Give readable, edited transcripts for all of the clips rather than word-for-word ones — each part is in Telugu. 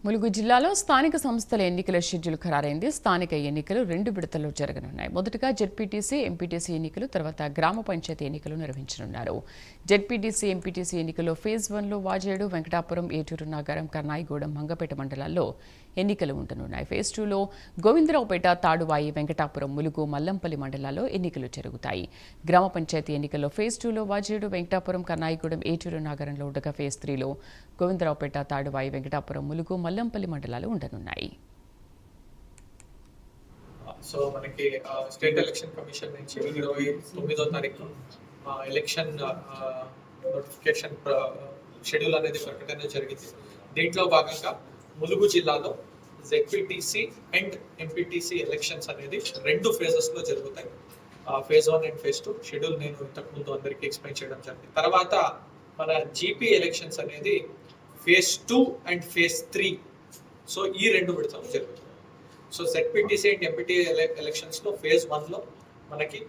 ములుగు జిల్లాలో స్థానిక సంస్థల ఎన్నికల షెడ్యూల్ ఖరారైంది. స్థానిక ఎన్నికలు 2 విడతల్లో జరగనున్నాయి. మొదటగా జెడ్పీటీసీ, ఎంపీటీసీ ఎన్నికలు, తర్వాత గ్రామ పంచాయతీ ఎన్నికలు నిర్వహించనున్నారు. జెడ్పీటీసీ, ఎంపీటీసీ ఎన్నికల్లో ఫేజ్ 1లో వాజేడు, వెంకటాపురం, ఏటూరు నాగారం, కర్నాయిగూడెం, మంగపేట మండలాల్లో ఎన్నికలు ఉండనున్నాయి. ఫేజ్ 2లో గోవిందరావుపేట, తాడువాయి, వెంకటాపురం, ములుగు, మల్లంపల్లి మండలాల్లో ఎన్నికలు జరుగుతాయి. గ్రామ పంచాయతీ ఎన్నికల్లో ఫేజ్ 2లో వాజేడు, వెంకటాపురం, కర్నాయిగూడెం, ఏటూరు నాగారంలో ఉండగా ఫేజ్ 3లో గోవిందరావుపేట, తాడువాయి, వెంకటాపురం, ములుగు, మల్లంపల్లి మండలాలు ఉండనున్నాయి. సో మనకి స్టేట్ ఎలక్షన్ కమిషన్ నుంచి 29వ తారీఖు ఎలక్షన్ నోటిఫికేషన్ షెడ్యూల్ అనేది ప్రకటన జరిగింది. దీంట్లో భాగంగా ములుగు జిల్లాలో జెడ్పీటీసీ అండ్ ఎంపీటీసీ ఎలక్షన్స్ అనేది 2 ఫేజెస్లో జరుగుతాయి. ఫేజ్ 1 అండ్ ఫేజ్ 2 షెడ్యూల్ నేను ఇంతకుముందు అందరికీ ఎక్స్ప్లెయిన్ చేయడం జరిగింది. తర్వాత మన జీపీ ఎలక్షన్స్ అనేది ఫేజ్ 2 అండ్ ఫేజ్ 3. సో ఈ 2 విడతలు జరుగుతుంది. సో జెడ్పీటీసీ అండ్ ఎంపీటీ ఎలక్షన్స్లో ఫేజ్ 1లో మనకి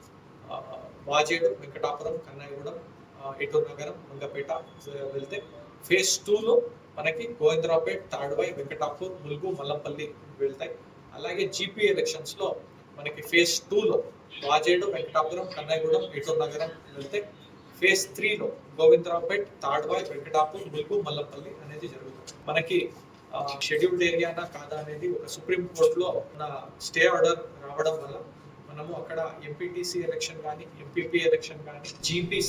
వాజేడు, వెంకటాపురం, కర్నాయిగూడెం, ఏటూరు నగరం, మంగపేట వెళ్తే ఫేజ్ 2లో మనకి గోవిందరావుపేట, తాడువాయి, వెంకటాపూర్, ములుగు, మల్లంపల్లి వెళ్తాయి. అలాగే జీపీ ఎలక్షన్స్లో మనకి ఫేజ్ 2లో వాజేడు, వెంకటాపురం, కర్నాయిగూడెం, ఏటూరు నగరం వెళ్తే ఫేజ్ 3లో గోవిందరావుపేట, తాడువాయి, వెంకటాపూర్, ములుగు, మల్లంపల్లి అనేది జరుగుతుంది. మనకి షెడ్యూల్డ్ ఏరియానా కాదా అనేది ఒక సుప్రీం కోర్టులో స్టే ఆర్డర్ రావడం వల్ల మనము అక్కడ ఎంపీటీసీ ఎలక్షన్ కానీ, ఎంపీపీ ఎలక్షన్ కానీ, జీపీ